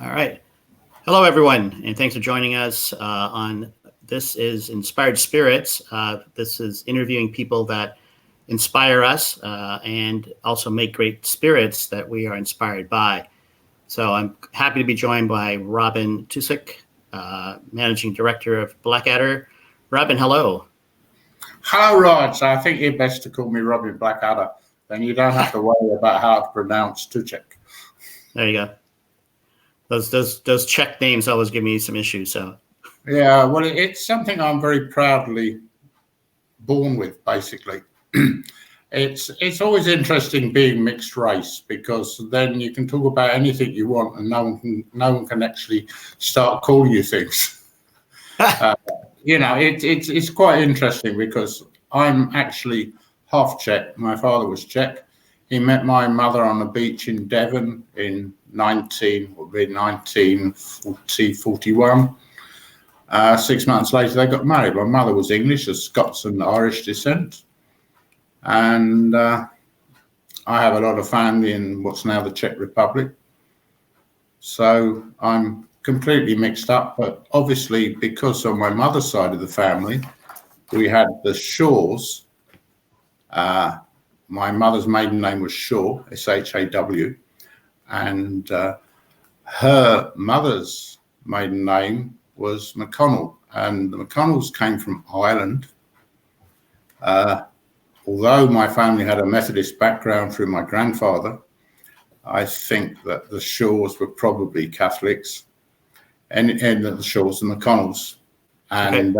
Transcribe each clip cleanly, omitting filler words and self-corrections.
All right. Hello, everyone, and thanks for joining us on This is Inspired Spirits. This is interviewing people that inspire us and also make great spirits that we are inspired by. So I'm happy to be joined by Robin Tusick, Managing Director of Blackadder. Robin, hello. Hello, Raj. I think you're best to call me Robin Blackadder. Then you don't have to worry about how to pronounce Tusick. There you go. Those Czech names always give me some issues. So yeah, well, it's something I'm very proudly born with. Basically, it's always interesting being mixed race because then you can talk about anything you want, and no one can actually start calling you things. It's quite interesting because I'm actually half Czech. My father was Czech. He met my mother on a beach in Devon in 1941. 6 months later, they got married. My mother was English, of Scots and Irish descent. And I have a lot of family in what's now the Czech Republic. So I'm completely mixed up. But obviously, because on my mother's side of the family, we had the Shaws. My mother's maiden name was Shaw, S-H-A-W, and her mother's maiden name was McConnell, and the McConnells came from Ireland. Although my family had a Methodist background through my grandfather, I think that the Shaws were probably Catholics, and the Shaws and McConnells. And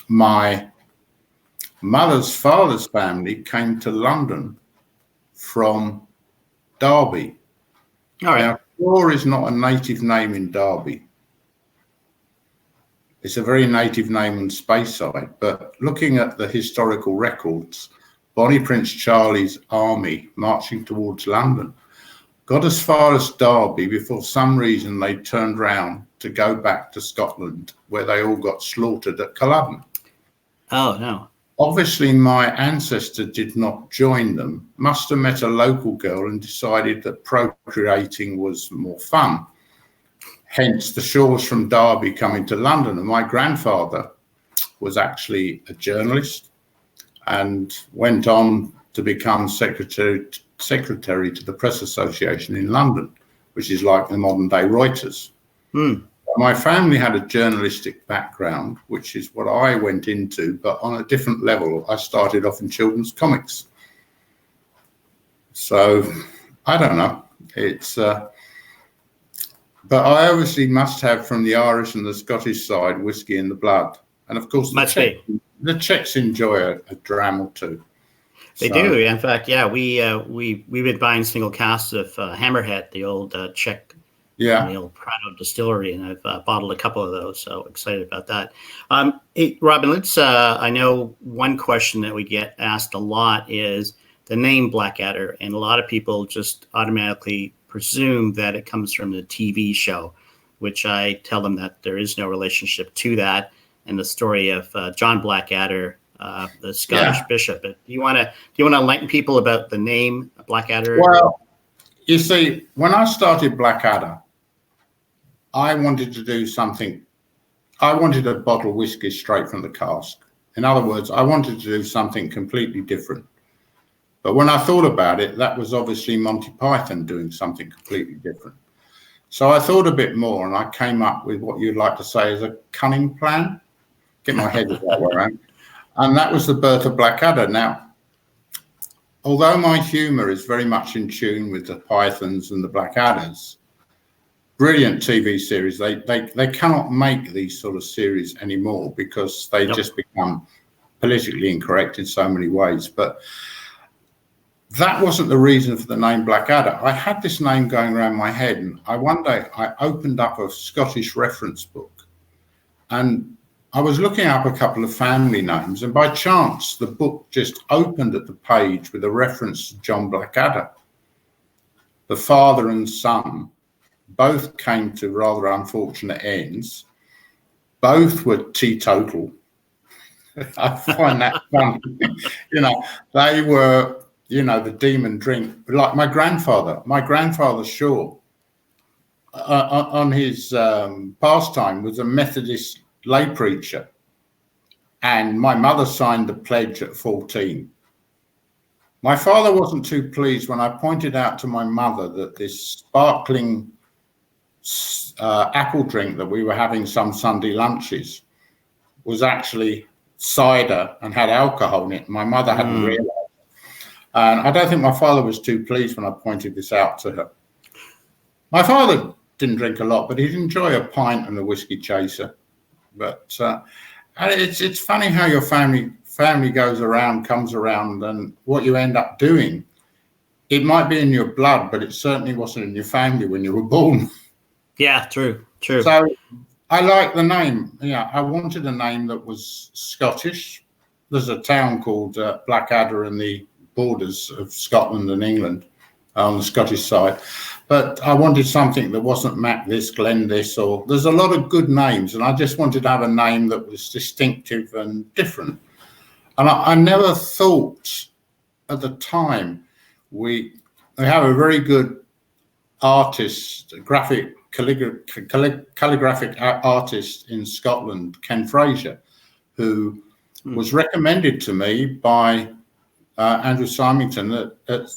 my mother's father's family came to London from Derby. all right. Now, Shaw is not a native name in Derby. It's a very native name on Speyside, but looking at the historical records, Bonnie Prince Charlie's army marching towards London got as far as Derby before some reason they turned round to go back to Scotland, where they all got slaughtered at Culloden. Oh, no. Obviously, my ancestor did not join them, must have met a local girl and decided that procreating was more fun. Hence, the Shaws from Derby coming to London. And my grandfather was actually a journalist and went on to become secretary to the Press Association in London, which is like the modern day Reuters. My family had a journalistic background, which is what I went into, but on a different level. I started off in children's comics. So I don't know. But I obviously must have, from the Irish and the Scottish side, whiskey in the blood. And of course, the Czechs enjoy a dram or two. They do. In fact, yeah, we've been buying single casks of Hammerhead, the old Czech. Yeah, the old Prado distillery, and I've bottled a couple of those, so excited about that. Hey, Robin, I know one question that we get asked a lot is the name Blackadder, and a lot of people just automatically presume that it comes from the TV show, which I tell them that there is no relationship to that, and the story of John Blackadder, the Scottish bishop. But do you want to enlighten people about the name Blackadder? Well, you see, when I started Blackadder, I wanted to do something. I wanted to bottle whiskey straight from the cask. In other words, I wanted to do something completely different. But when I thought about it, that was obviously Monty Python doing something completely different. So I thought a bit more, and I came up with what you'd like to say is a cunning plan. Get my head that way around. And that was the birth of Blackadder. Now, although my humour is very much in tune with the Pythons and the Blackadders, brilliant TV series. They cannot make these sort of series anymore because they just become politically incorrect in so many ways. But that wasn't the reason for the name Blackadder. I had this name going around my head, and one day I opened up a Scottish reference book, and I was looking up a couple of family names, and by chance the book just opened at the page with a reference to John Blackadder. The father and son both came to rather unfortunate ends. Both were teetotal. I find that funny. They were, the demon drink. Like my grandfather Shaw, on his pastime was a Methodist lay preacher. And my mother signed the pledge at 14. My father wasn't too pleased when I pointed out to my mother that this sparkling apple drink that we were having some Sunday lunches was actually cider and had alcohol in it. My mother hadn't realized. And I don't think my father was too pleased when I pointed this out to her. My father didn't drink a lot, but he'd enjoy a pint and a whiskey chaser. But it's funny how your family goes around, comes around, and what you end up doing. It might be in your blood, but it certainly wasn't in your family when you were born. Yeah, true. So I like the name. Yeah, I wanted a name that was Scottish. There's a town called Blackadder in the borders of Scotland and England on the Scottish side. But I wanted something that wasn't Mac this, Glen this, or there's a lot of good names. And I just wanted to have a name that was distinctive and different. And I never thought at the time we have a very good artist, calligraphic artist in Scotland, Ken Fraser, who was recommended to me by Andrew Symington,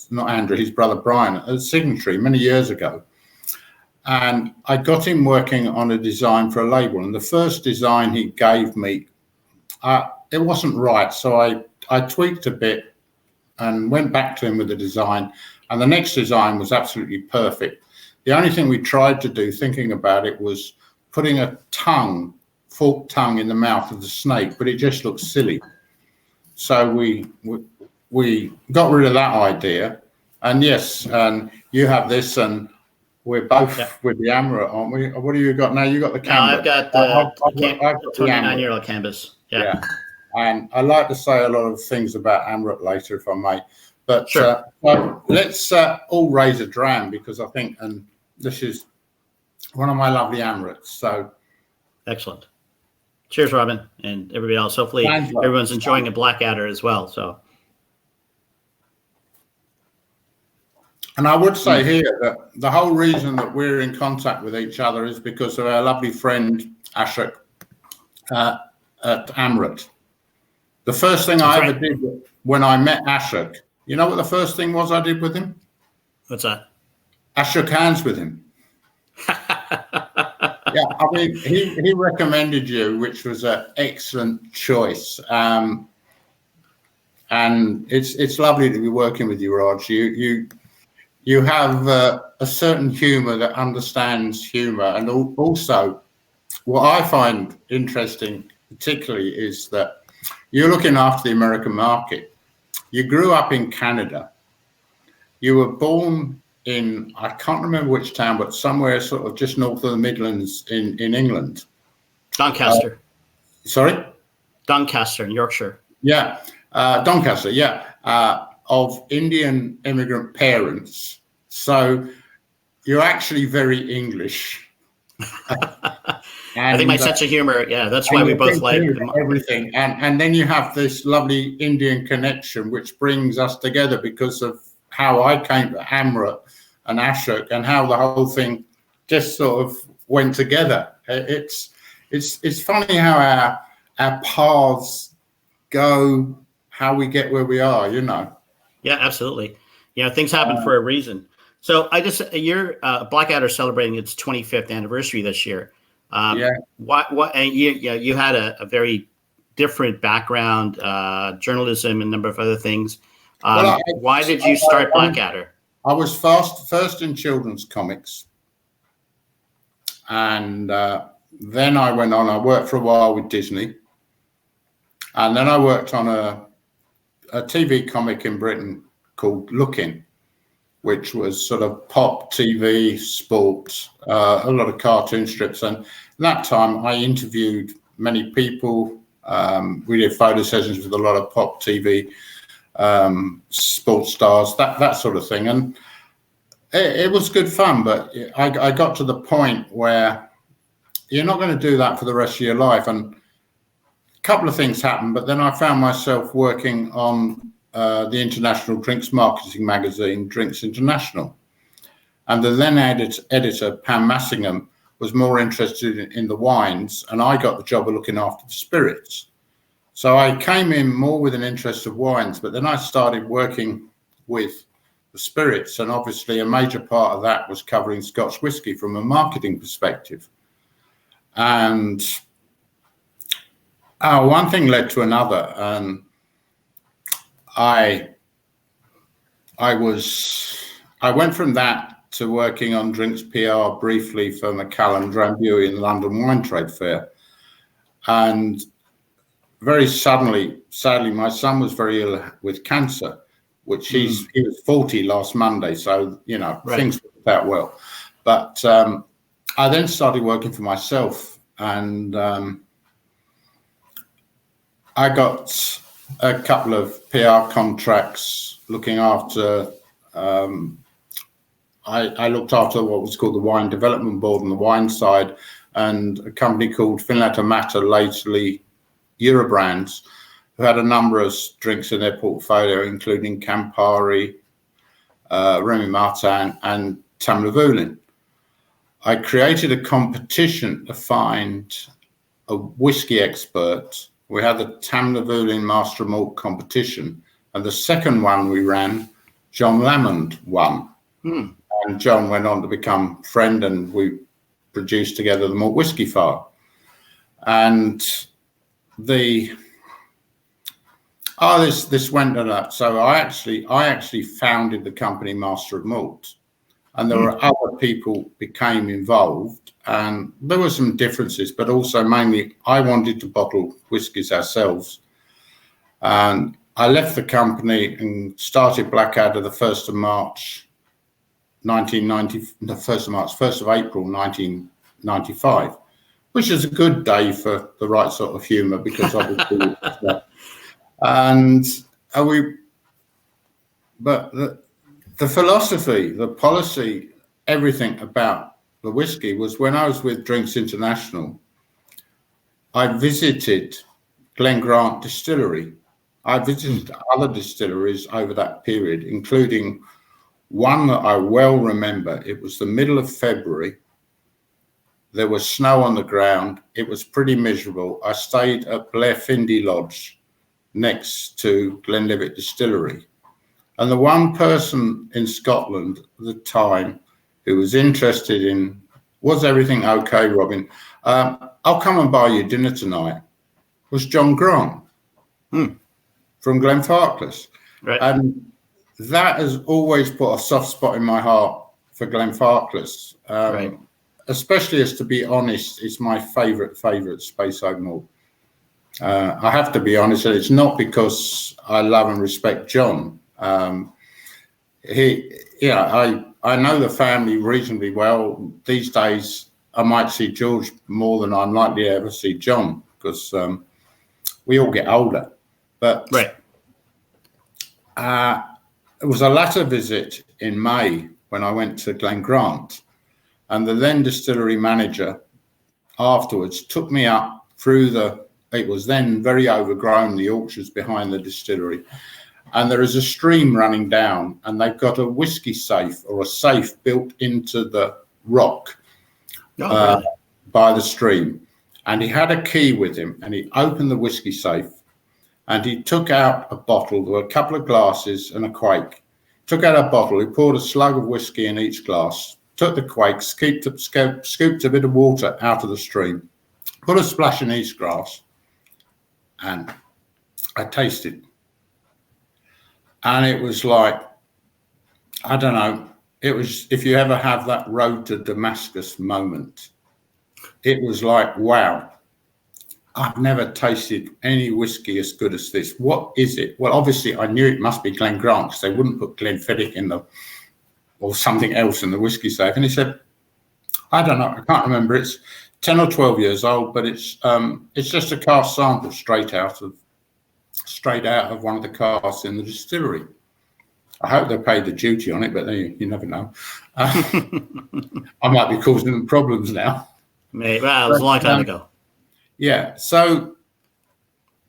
not Andrew, his brother Brian, at Signatory many years ago. And I got him working on a design for a label. And the first design he gave me, it wasn't right. So I tweaked a bit and went back to him with the design. And the next design was absolutely perfect. The only thing we tried to do, thinking about it, was putting a forked tongue in the mouth of the snake, but it just looked silly. So we got rid of that idea. And yes, and you have this, and we're both with the Amulet, aren't we? What have you got now? You got the canvas. No, I've got the 29-year-old canvas. Yeah. And I like to say a lot of things about Amulet later, if I may. But sure. Let's all raise a dram, because I think, and this is one of my lovely amulets. So excellent. Cheers, Robin, and everybody else. Hopefully everyone's enjoying a Blackadder as well. So. And I would say here that the whole reason that we're in contact with each other is because of our lovely friend Ashok at Amulet. The first thing I ever did when I met Ashok, you know what the first thing was I did with him? What's that? I shook hands with him. Yeah, I mean, he recommended you, which was an excellent choice. And it's lovely to be working with you, Raj. You have a certain humour that understands humour, and also what I find interesting, particularly, is that you're looking after the American market. You grew up in Canada. You were born in, I can't remember which town, but somewhere sort of just north of the Midlands in England. Doncaster. Sorry? Doncaster in Yorkshire. Yeah, Doncaster, yeah. Of Indian immigrant parents. So you're actually very English. I think my sense of humor, that's why we both like everything. And then you have this lovely Indian connection, which brings us together because of how I came to Amulet and Ashok, and how the whole thing just sort of went together. It's funny how our paths go, how we get where we are, you know. Yeah, absolutely. Things happen for a reason. So Blackadder celebrating its 25th anniversary this year. What? And you had a very different background, journalism, and a number of other things. Why did you start Blackadder? I was first in children's comics, and then I went on. I worked for a while with Disney, and then I worked on a TV comic in Britain called Looking, which was sort of pop TV, sports, a lot of cartoon strips. And that time I interviewed many people. We did photo sessions with a lot of pop TV, sports stars, that sort of thing. And it was good fun, but I got to the point where you're not going to do that for the rest of your life. And a couple of things happened, but then I found myself working on the international drinks marketing magazine, Drinks International. And the then editor, Pam Massingham, was more interested in the wines, and I got the job of looking after the spirits. So I came in more with an interest of wines, but then I started working with the spirits, and obviously a major part of that was covering Scotch whisky from a marketing perspective. And one thing led to another, and I went from that to working on drinks PR briefly for Macallan Drambuie in the London Wine Trade Fair. And very suddenly, sadly, my son was very ill with cancer, which he was 40 last Monday. So, things worked out well. But I then started working for myself, and I got a couple of PR contracts looking after, I looked after what was called the Wine Development Board on the wine side, and a company called Finlata Mata, lately Eurobrands, who had a number of drinks in their portfolio, including Campari, Remy Martin, and Tamluvulin. I created a competition to find a whiskey expert. We had the Tamluvulin Master of Malt competition, and the second one we ran, John Lamond won. And John went on to become friend, and we produced together the Malt Whisky File. And this went on up. So I actually founded the company Master of Malt, and there were other people became involved, and there were some differences, but also mainly I wanted to bottle whiskies ourselves. And I left the company and started Blackadder the 1st of March 1990, the 1st of March, 1st of April 1995, which is a good day for the right sort of humour, because obviously but the philosophy, the policy, everything about the whiskey was, when I was with Drinks International, I visited Glen Grant Distillery. I visited other distilleries over that period, including one that I well remember. It was the middle of February. There was snow on the ground. It was pretty miserable. I stayed at Blairfindie Lodge next to Glenlivet Distillery. And the one person in Scotland at the time who was interested in, was everything okay, Robin? I'll come and buy you dinner tonight, was John Grant from Glenfarclas. Right. And that has always put a soft spot in my heart for Glenfarclas. Right. Especially, as to be honest, it's my favourite Space Oak malt. I have to be honest, and it's not because I love and respect John. I know the family reasonably well. These days, I might see George more than I'm likely to ever see John, because we all get older. But right. It was a latter visit in May when I went to Glen Grant, and the then distillery manager afterwards took me up through it was then very overgrown, the orchards behind the distillery. And there is a stream running down, and they've got a whiskey safe, or a safe built into the rock by the stream. And he had a key with him, and he opened the whiskey safe, and he took out a bottle. There were a couple of glasses and a quake. Took out a bottle. He poured a slug of whiskey in each glass, took the quake, scooped a bit of water out of the stream, put a splash in each glass, and I tasted. And it was like, I don't know, it was, if you ever have that road to Damascus moment, it was like, wow, I've never tasted any whiskey as good as this. What is it? Well, obviously I knew it must be Glen Grant, because they wouldn't put Glenfiddich or something else in the whiskey safe. And he said, I don't know, I can't remember, it's 10 or 12 years old, but it's just a cask sample straight out of one of the casks in the distillery. I hope they paid the duty on it, but you never know. I might be causing them problems now. Maybe. Well, it was a long time ago. Yeah. So,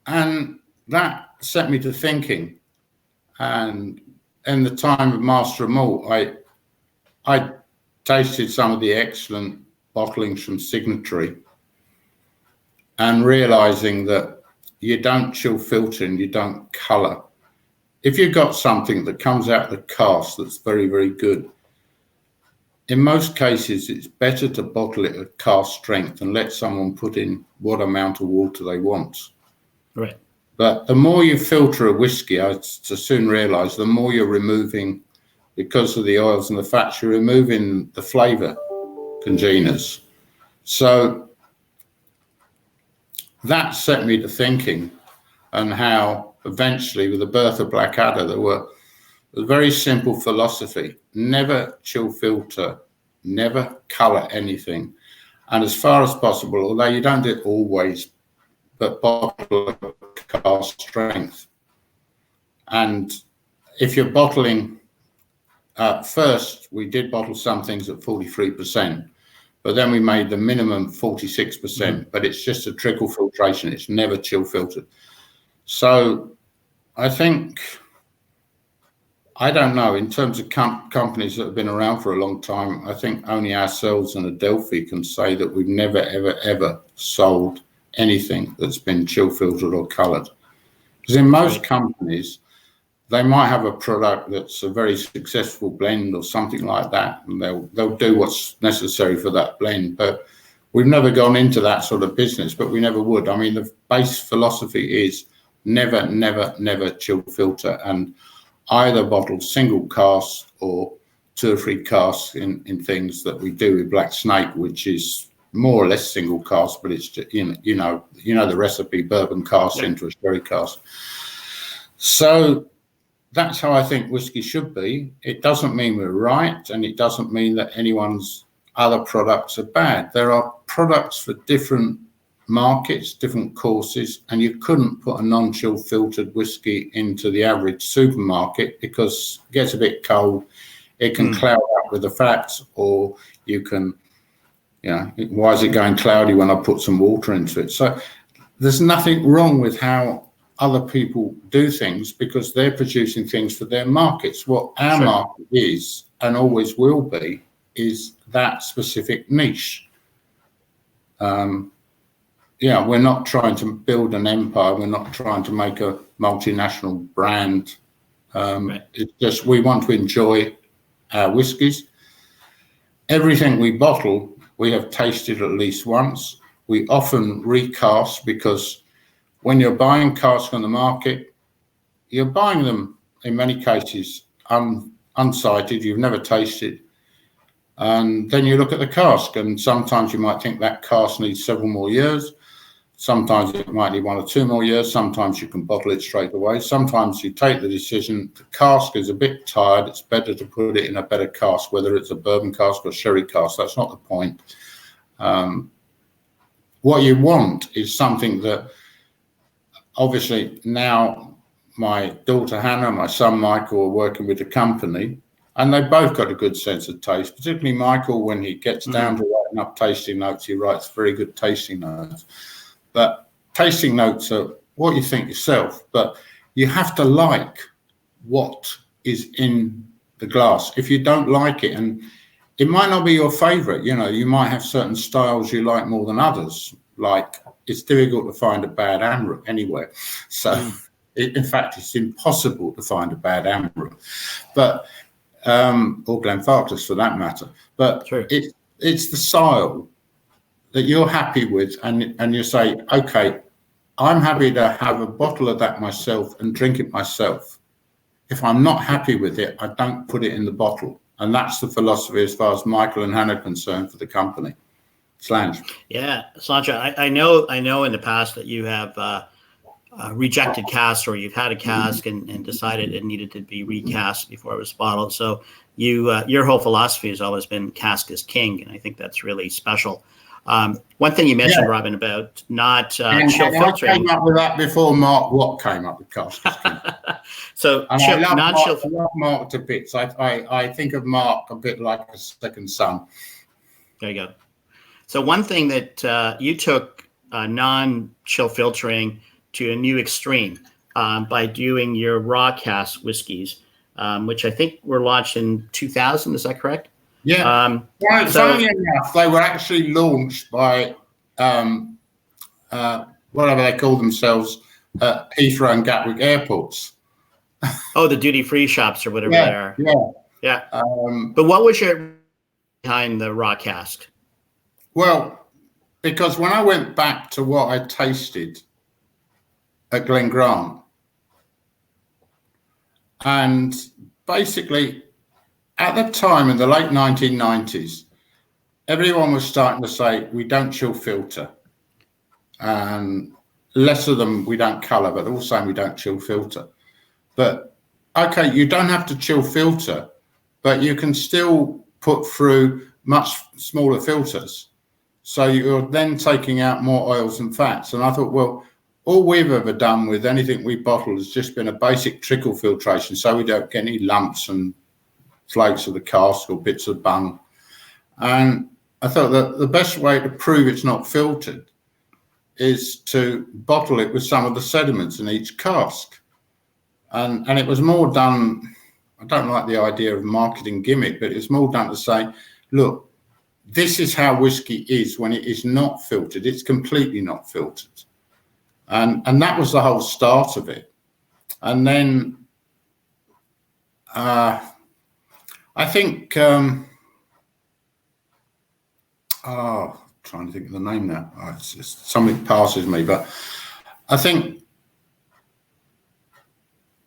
and that set me to thinking. And in the time of Master of Malt, I tasted some of the excellent bottlings from Signatory, and realizing that you don't chill filter and you don't colour. If you've got something that comes out of the cask that's very, very good, in most cases, it's better to bottle it at cask strength and let someone put in what amount of water they want. Right. But the more you filter a whiskey, I soon realised, the more you're removing, because of the oils and the fats, you're removing the flavour congeners. So that set me to thinking, and how eventually, with the birth of Blackadder, there was a very simple philosophy: never chill filter, never colour anything, and as far as possible, although you don't do it always, but bottle at cask strength. And if you're bottling, first we did bottle some things at 43%, but then we made the minimum 46%, but it's just a trickle filtration, it's never chill filtered. So I think, I don't know, in terms of companies that have been around for a long time, I think only ourselves and Adelphi can say that we've never, ever, ever sold anything that's been chill filtered or coloured. Because in most companies, they might have a product that's a very successful blend or something like that, and they'll do what's necessary for that blend. But we've never gone into that sort of business, but we never would. I mean, the base philosophy is never, never, never chill filter, and either bottle single cask or 2 or 3 casks in things that we do with Black Snake, which is more or less single cask, but it's just, you know the recipe: bourbon cask into a sherry cask. So that's how I think whiskey should be. It doesn't mean we're right, and it doesn't mean that anyone's other products are bad. There are products for different markets, different courses, and you couldn't put a non-chill filtered whiskey into the average supermarket because it gets a bit cold. It can cloud up with the fats, or you can, why is it going cloudy when I put some water into it? So there's nothing wrong with how other people do things, because they're producing things for their markets. What our market is, and always will be, is that specific niche. We're not trying to build an empire. We're not trying to make a multinational brand. It's just we want to enjoy our whiskies. Everything we bottle, we have tasted at least once. We often recast, because when you're buying casks on the market, you're buying them in many cases unsighted, you've never tasted. And then you look at the cask, and sometimes you might think that cask needs several more years. Sometimes it might need 1 or 2 more years. Sometimes you can bottle it straight away. Sometimes you take the decision, the cask is a bit tired, it's better to put it in a better cask, whether it's a bourbon cask or sherry cask. That's not the point. What you want is something that, obviously now my daughter Hannah and my son Michael are working with the company, and they both got a good sense of taste, particularly Michael. When he gets down to writing up tasting notes, he writes very good tasting notes. But tasting notes are what you think yourself, but you have to like what is in the glass. If you don't like it, and it might not be your favorite, you might have certain styles you like more than others. Like, it's difficult to find a bad Amrut anywhere. So in fact, it's impossible to find a bad Amrut, but or Glenfarclas for that matter. But it's the style that you're happy with, and you say, okay, I'm happy to have a bottle of that myself and drink it myself. If I'm not happy with it, I don't put it in the bottle. And that's the philosophy as far as Michael and Hannah are concerned for the company. Slange. Yeah, Slange, I know in the past that you have rejected casks, or you've had a cask and decided it needed to be recast before it was bottled. So your whole philosophy has always been cask is king, and I think that's really special. One thing you mentioned, Robin, about not chill filtering. I came up with that before Mark Watt came up with cask is king. So I love Mark to bits. I think of Mark a bit like a second son. There you go. So one thing that you took non-chill filtering to a new extreme by doing your raw cask whiskeys, which I think were launched in 2000. Is that correct? Yeah. Funnily enough, they were actually launched by whatever they call themselves, Heathrow and Gatwick airports. Oh, the duty-free shops or whatever they are. Yeah. But what was your behind the raw cask? Well, because when I went back to what I tasted at Glen Grant, and basically at the time in the late 1990s, everyone was starting to say, we don't chill filter. And less of them, we don't colour, but they're all saying we don't chill filter. But okay, you don't have to chill filter, but you can still put through much smaller filters. So you're then taking out more oils and fats. And I thought, well, all we've ever done with anything we bottle has just been a basic trickle filtration, so we don't get any lumps and flakes of the cask or bits of bung. And I thought that the best way to prove it's not filtered is to bottle it with some of the sediments in each cask. And it was more done, I don't like the idea of marketing gimmick, but it's more done to say, look, this is how whiskey is when it is not filtered. It's completely not filtered. And that was the whole start of it. And then I think, trying to think of the name now. It's just, something passes me, but I think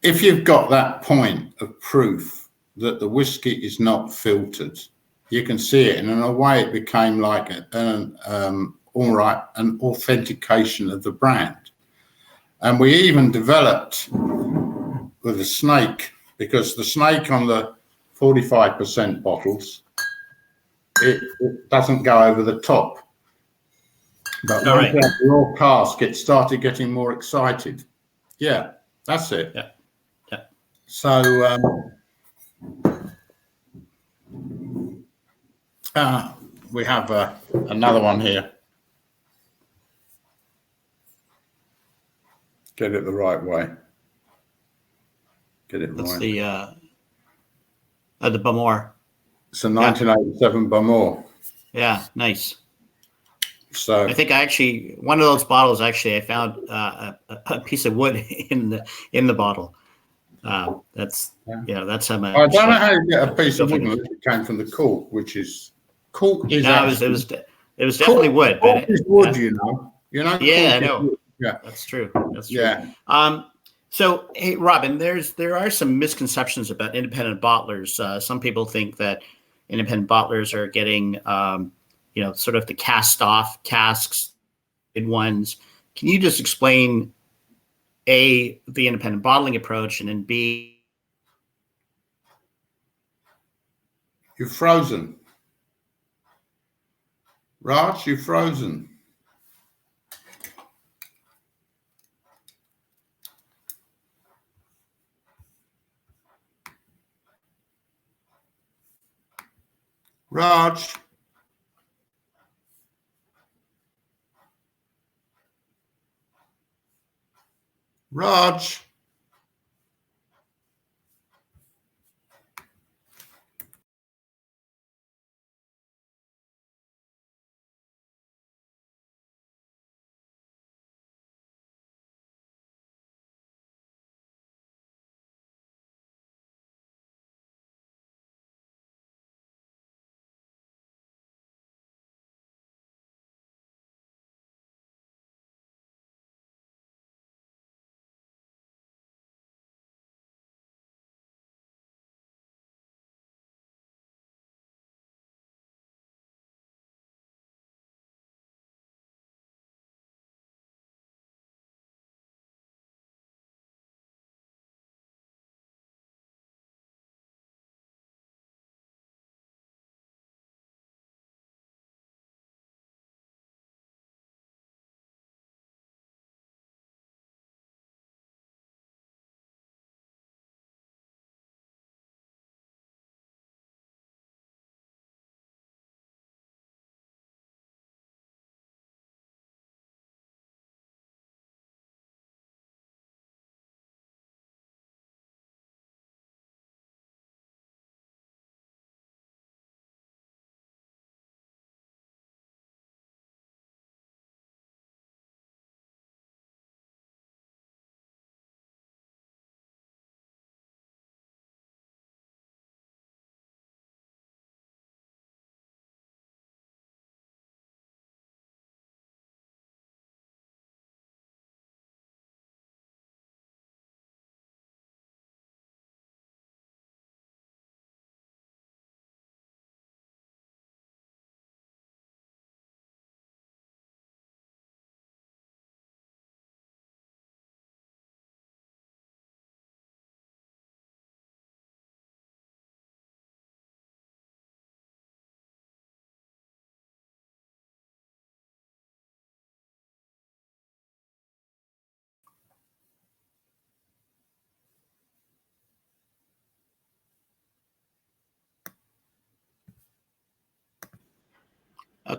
if you've got that point of proof that the whiskey is not filtered, you can see it, and in a way it became like an authentication of the brand. And we even developed with the snake, because the snake on the 45% bottles, it doesn't go over the top. But once you have the raw cask, it started getting more excited. Yeah, that's it. Yeah. So we have another one here. Get it the right way. Get it That's right. The Bamor. It's a 1987 Bamor. Yeah, nice. So I think one of those bottles I found a piece of wood in the bottle. That's how much. I don't know how you get a piece of wood unless it came from the cork, which is cork is. No, it was definitely wood. Cork is wood, you know. Yeah, I know. Yeah, that's true. That's true. Yeah. So, hey, Robin, there are some misconceptions about independent bottlers. Some people think that independent bottlers are getting, sort of the cast off casks, good ones. Can you just explain A, the independent bottling approach, and then B? You're frozen. Raj, you're frozen. Raj. Raj.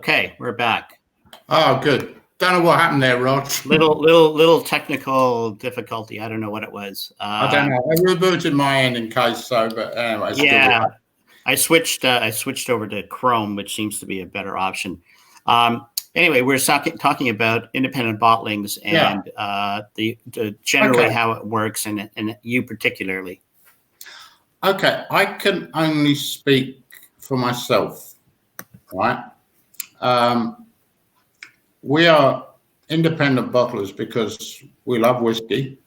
Okay, we're back. Oh, good. Don't know what happened there, Rod. Little technical difficulty. I don't know what it was. I don't know. I rebooted my end in case so, but anyway. Yeah, I switched over to Chrome, which seems to be a better option. Anyway, we're talking about independent bottlings and the generally how it works, and you particularly. Okay, I can only speak for myself, right? We are independent bottlers because we love whiskey,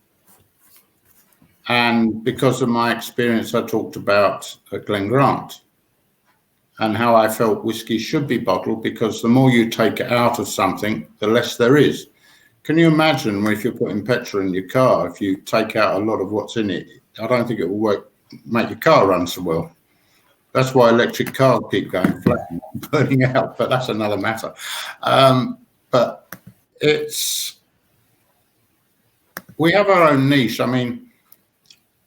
and because of my experience I talked about at Glen Grant and how I felt whiskey should be bottled, because the more you take it out of something, the less there is. Can you imagine if you're putting petrol in your car, if you take out a lot of what's in it? I don't think it will make your car run so well. That's why electric cars keep going flat and burning out, but that's another matter. But we have our own niche. I mean,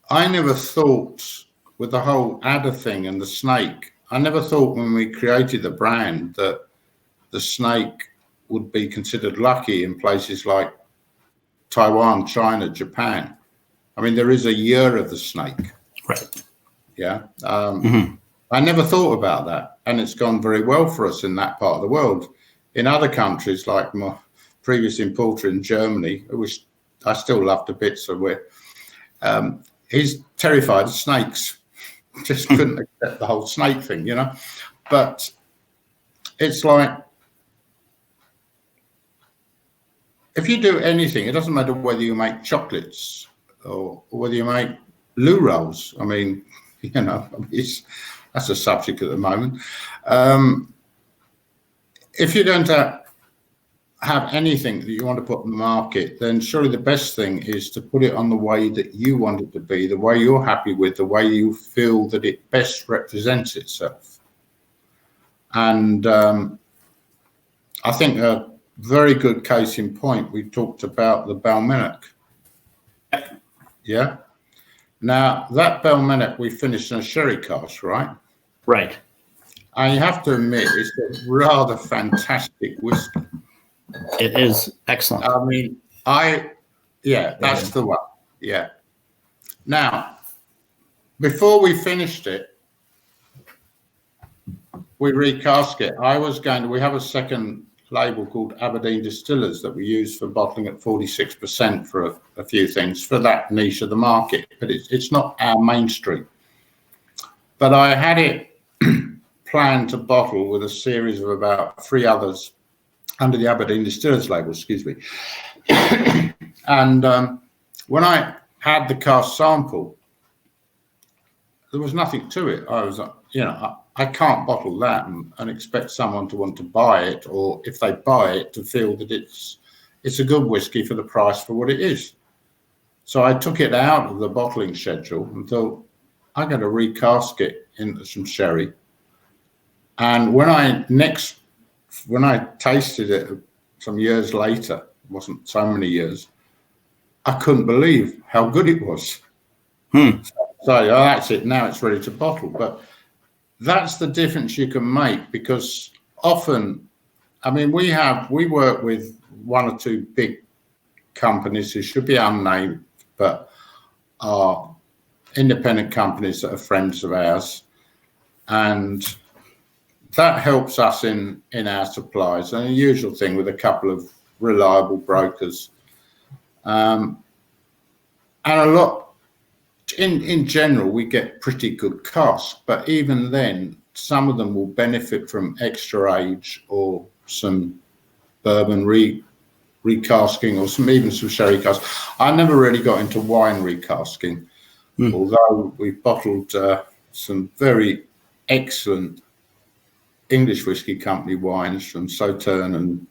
I never thought with the whole adder thing and the snake, I never thought when we created the brand that the snake would be considered lucky in places like Taiwan, China, Japan. I mean, there is a year of the snake. Right. Yeah. I never thought about that. And it's gone very well for us in that part of the world. In other countries, like my previous importer in Germany, which I still love to bits, so he's terrified of snakes. Just couldn't accept the whole snake thing, you know. But it's like, if you do anything, it doesn't matter whether you make chocolates or whether you make loo rolls. I mean, you know, that's a subject at the moment. If you're going to have anything that you want to put on the market, then surely the best thing is to put it on the way that you want it to be, the way you're happy with, the way you feel that it best represents itself. And I think a very good case in point, we talked about the Balmenic. Yeah. Now, that Balmenic we finished in a sherry cask, right? Right. And you have to admit, it's a rather fantastic whiskey. It is excellent. I mean, that's the one. Yeah. Now, before we finished it, we recast it. We have a second label called Aberdeen Distillers that we use for bottling at 46% for a few things for that niche of the market, but it's not our mainstream. But I had it planned to bottle with a series of about 3 others under the Aberdeen Distillers label, excuse me. And when I had the cask sample, there was nothing to it. I was, you know, I can't bottle that and expect someone to want to buy it, or if they buy it, to feel that it's a good whiskey for the price for what it is. So I took it out of the bottling schedule and thought, I'm going to recast it into some sherry. And when I tasted it some years later, it wasn't so many years, I couldn't believe how good it was. So that's it. Now it's ready to bottle. But that's the difference you can make, because often, I mean, we work with 1 or 2 big companies who should be unnamed, but are independent companies that are friends of ours. And that helps us in our supplies, and a usual thing with a couple of reliable brokers. And a lot, in general, we get pretty good casks, but even then, some of them will benefit from extra age or some bourbon recasking, or even some sherry casks. I never really got into wine recasking, although we've bottled some very excellent English whiskey company wines from Sauternes and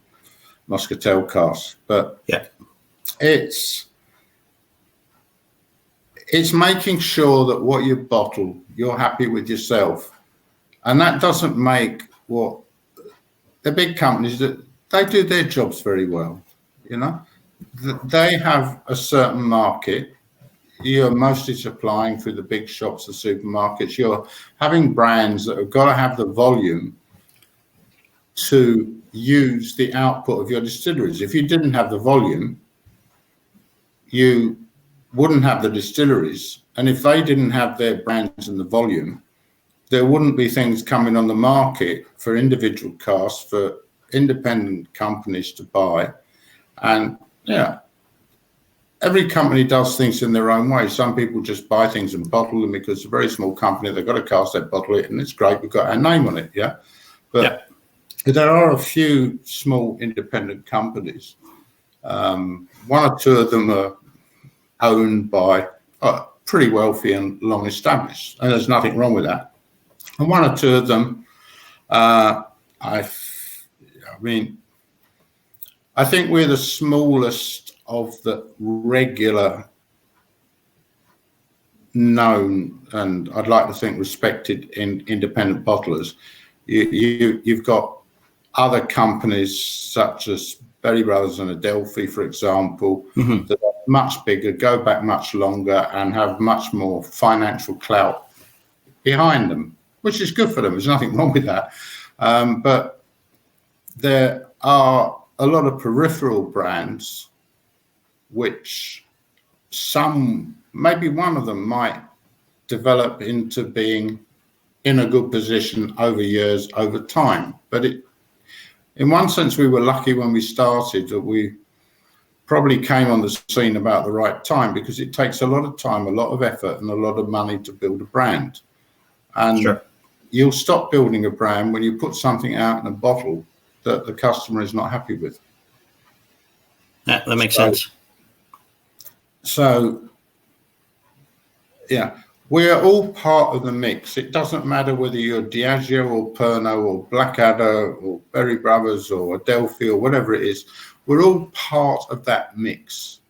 Muscatel casks. But it's making sure that what you bottle, you're happy with yourself. And that doesn't make what the big companies, that they do their jobs very well, you know. They have a certain market. You're mostly supplying through the big shops, the supermarkets. You're having brands that have got to have the volume to use the output of your distilleries. If you didn't have the volume, you wouldn't have the distilleries. And if they didn't have their brands and the volume, there wouldn't be things coming on the market for individual casks, for independent companies to buy. And yeah, every company does things in their own way. Some people just buy things and bottle them because it's a very small company. They've got a cask, they bottle it, and it's great. We've got our name on it, yeah? But there are a few small independent companies. One or two of them are owned by pretty wealthy and long established, and there's nothing wrong with that. And one or two of them, I think we're the smallest of the regular known, and I'd like to think respected, in independent bottlers. You've got other companies such as Berry Brothers and Adelphi, for example, that are much bigger, go back much longer, and have much more financial clout behind them, which is good for them. There's nothing wrong with that. But there are a lot of peripheral brands which maybe one of them might develop into being in a good position over years, over time. But in one sense, we were lucky when we started that we probably came on the scene about the right time, because it takes a lot of time, a lot of effort, and a lot of money to build a brand. And you'll stop building a brand when you put something out in a bottle that the customer is not happy with. That makes sense. So, yeah, we're all part of the mix. It doesn't matter whether you're Diageo or Pernod or Blackadder or Berry Brothers or Adelphi or whatever it is. We're all part of that mix.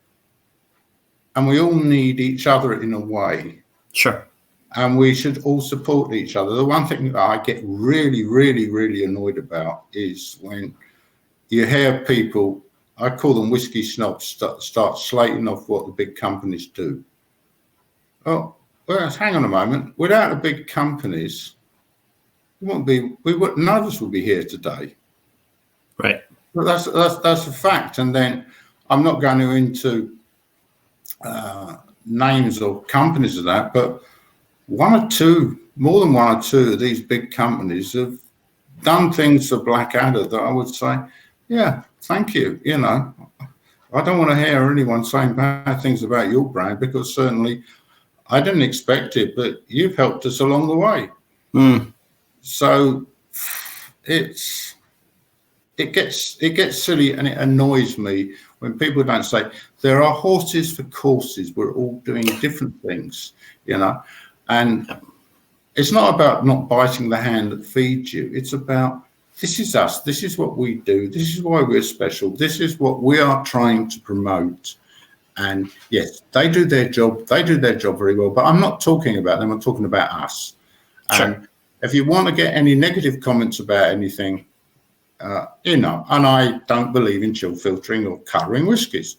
And we all need each other in a way. Sure. And we should all support each other. The one thing that I get really, really, really annoyed about is when you hear people, I call them whiskey snobs, start slating off what the big companies do. Oh, well, hang on a moment. Without the big companies, none of us would be here today. Right. But that's a fact. And then I'm not going into names or companies of that, but more than one or two of these big companies have done things for Blackadder that I would say, yeah, thank you. You know, I don't want to hear anyone saying bad things about your brand, because certainly I didn't expect it, but you've helped us along the way. So it gets silly, and it annoys me when people don't say there are horses for courses. We're all doing different things, you know. And it's not about not biting the hand that feeds you. It's about, this is us. This is what we do. This is why we're special. This is what we are trying to promote. And yes, they do their job. They do their job very well. But I'm not talking about them. I'm talking about us. Sure. And if you want to get any negative comments about anything, you know, and I don't believe in chill filtering or colouring whiskies,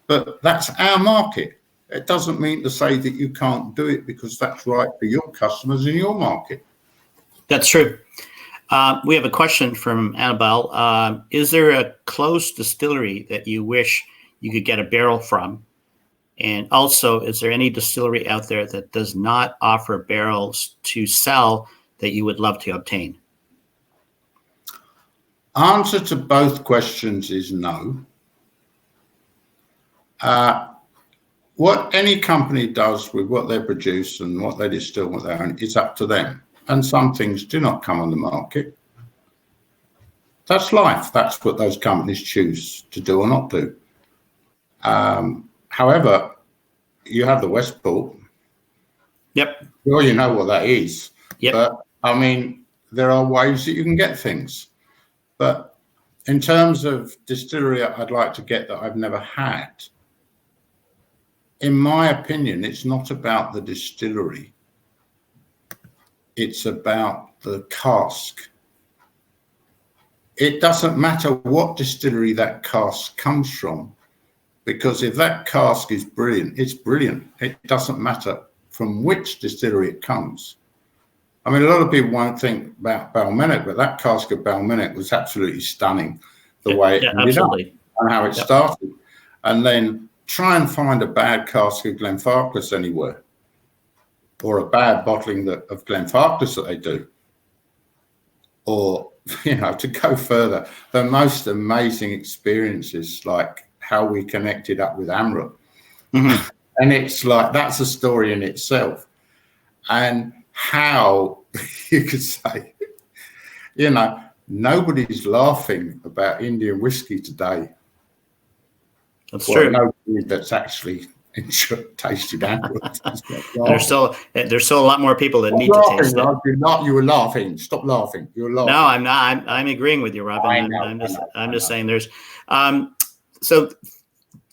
but that's our market. It doesn't mean to say that you can't do it, because that's right for your customers in your market. That's true. We have a question from Annabelle. Is there a closed distillery that you wish you could get a barrel from? And also, is there any distillery out there that does not offer barrels to sell that you would love to obtain? Answer to both questions is no. What any company does with what they produce and what they distill with their own is up to them. And some things do not come on the market. That's life. That's what those companies choose to do or not do. However, you have the Westport. Yep. Well, you know what that is. Yep. But, I mean, there are ways that you can get things. But in terms of distillery I'd like to get that I've never had, in my opinion, it's not about the distillery. It's about the cask. It doesn't matter what distillery that cask comes from, because if that cask is brilliant, it's brilliant. It doesn't matter from which distillery it comes. I mean, a lot of people won't think about Balmenic, but that cask of Balmenic was absolutely stunning, the way it ended up and how it started. And then try and find a bad cask of Glenfarclas anywhere, or a bad bottling of Glenfarclas that they do. Or, you know, to go further, the most amazing experiences, like how we connected up with Amrut. And it's like, that's a story in itself. And how you could say, you know, nobody's laughing about Indian whiskey today. That's true. Nobody that's actually tasted Amrut. There's still a lot more people that need to taste it. You were laughing. Stop laughing. You were laughing. No, I'm not. I'm agreeing with you, Robin. I'm just saying there's. So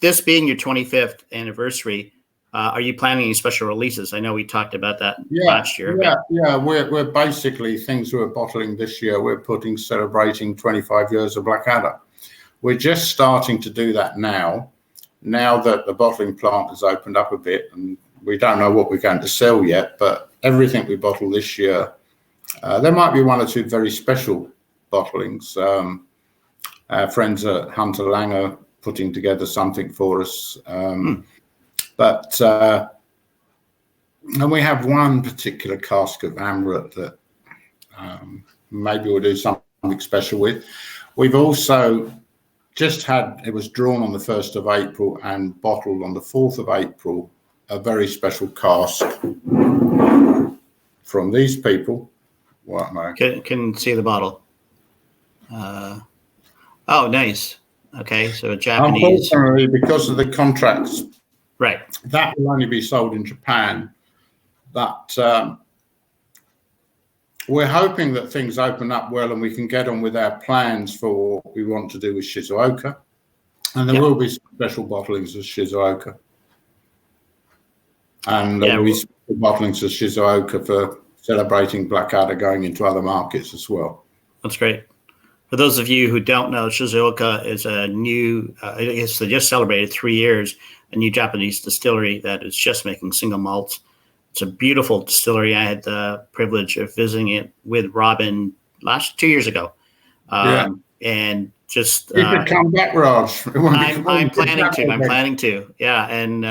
this being your 25th anniversary, are you planning any special releases? I know we talked about that last year. Yeah. We're basically, things we're bottling this year, we're celebrating 25 years of Blackadder. We're just starting to do that now that the bottling plant has opened up a bit, and we don't know what we're going to sell yet, but everything we bottle this year, there might be one or two very special bottlings. Our friends at Hunter Langer putting together something for us. But and we have one particular cask of Amrut that maybe we'll do something special with. We've also just had, it was drawn on the 1st of April and bottled on the 4th of April, a very special cask from these people. What am I? Can see the bottle. Oh, nice. Okay, so a Japanese. Unfortunately, because of the contracts, right, that will only be sold in Japan. But we're hoping that things open up well and we can get on with our plans for what we want to do with Shizuoka. And there will be special bottlings of Shizuoka. And there will be special bottlings of Shizuoka for celebrating Blackadder going into other markets as well. That's great. For those of you who don't know, Shizuoka is a new, they just celebrated 3 years, a new Japanese distillery that is just making single malts. It's a beautiful distillery. I had the privilege of visiting it with Robin 2 years ago. And just... You could come back, Raj. I'm planning to. Yeah, and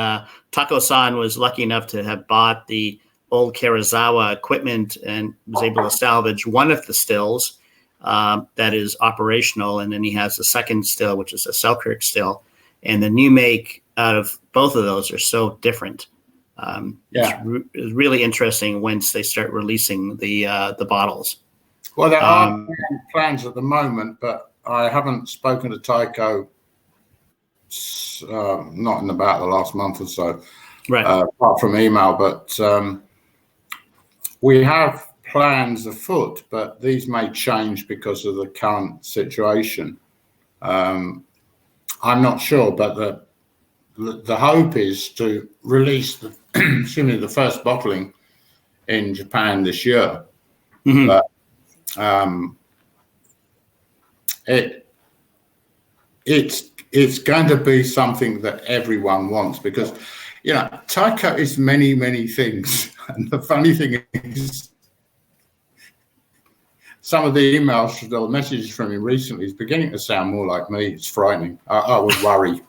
Tako-san was lucky enough to have bought the old Karazawa equipment and was able to salvage one of the stills that is operational. And then he has a second still, which is a Selkirk still. And the new make out of both of those are so different. It's really interesting once they start releasing the bottles. Well, there are plans at the moment, but I haven't spoken to Tycho, not in about the last month or so, apart from email. But we have plans afoot, but these may change because of the current situation. I'm not sure, but the hope is to release the first bottling in Japan this year. But it's going to be something that everyone wants, because Taiko is many things, and the funny thing is, some of the emails or messages from him recently is beginning to sound more like me. It's frightening. I would worry.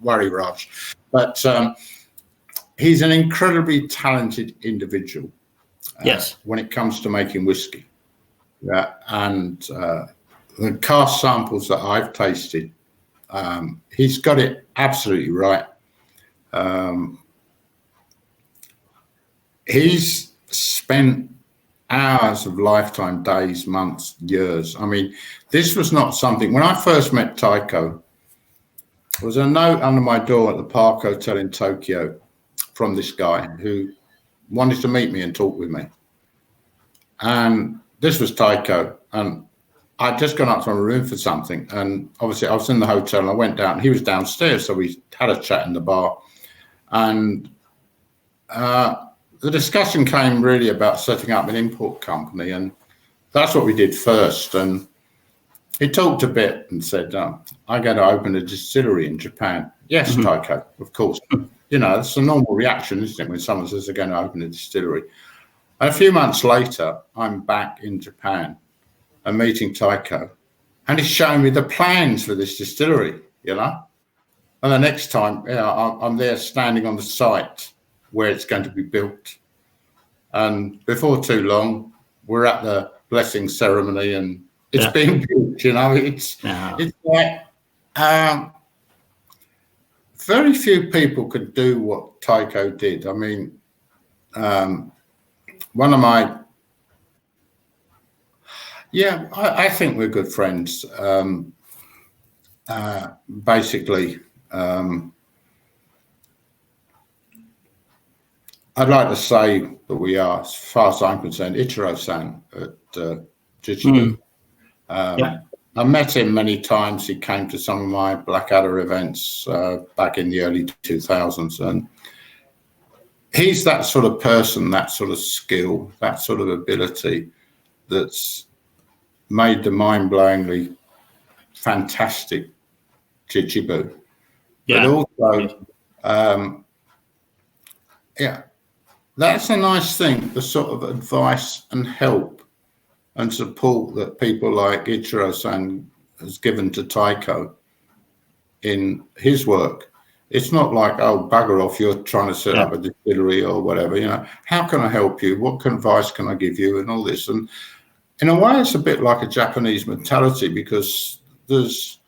Worry, Raj. But he's an incredibly talented individual. When it comes to making whiskey. And the cask samples that I've tasted, he's got it absolutely right. He's spent hours of lifetime, days, months, years. I mean, this was not something, when I first met Taiko, there was a note under my door at the Park Hotel in Tokyo from this guy who wanted to meet me and talk with me. And this was Taiko, and I'd just gone up to my room for something, and obviously I was in the hotel and I went down, he was downstairs, so we had a chat in the bar, and the discussion came really about setting up an import company, and that's what we did first. And he talked a bit and said, I'm going to open a distillery in Japan. Yes, Taiko, of course. It's a normal reaction, isn't it, when someone says they're going to open a distillery. And a few months later, I'm back in Japan and meeting Tycho, and he's showing me the plans for this distillery, you know. And the next time, I'm there standing on the site where it's going to be built. And before too long, we're at the blessing ceremony and it's being built, you know. It's like very few people could do what Tycho did. I mean, one of my, I think we're good friends. Basically, I'd like to say that we are, as far as I'm concerned, Ichiro-san at Jiu-Jitsu. I met him many times. He came to some of my Blackadder events back in the early 2000s. And he's that sort of person, that sort of skill, that sort of ability that's made the mind-blowingly fantastic Chichibu. But also, that's a nice thing, the sort of advice and help and support that people like Ichiro-san has given to Tycho in his work. It's not like, oh, bugger off, you're trying to set up a distillery or whatever, you know. How can I help you? What advice can I give you? And all this. And in a way, it's a bit like a Japanese mentality, because there's,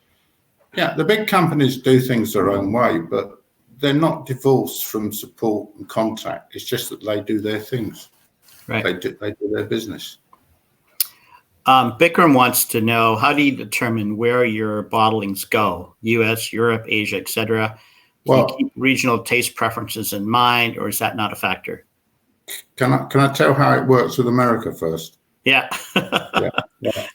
the big companies do things their own way, but they're not divorced from support and contact. It's just that they do their things. Right. They do their business. Bikram wants to know, how do you determine where your bottlings go? U.S., Europe, Asia, etc. Do you keep regional taste preferences in mind, or is that not a factor? Can I tell how it works with America first? Yeah.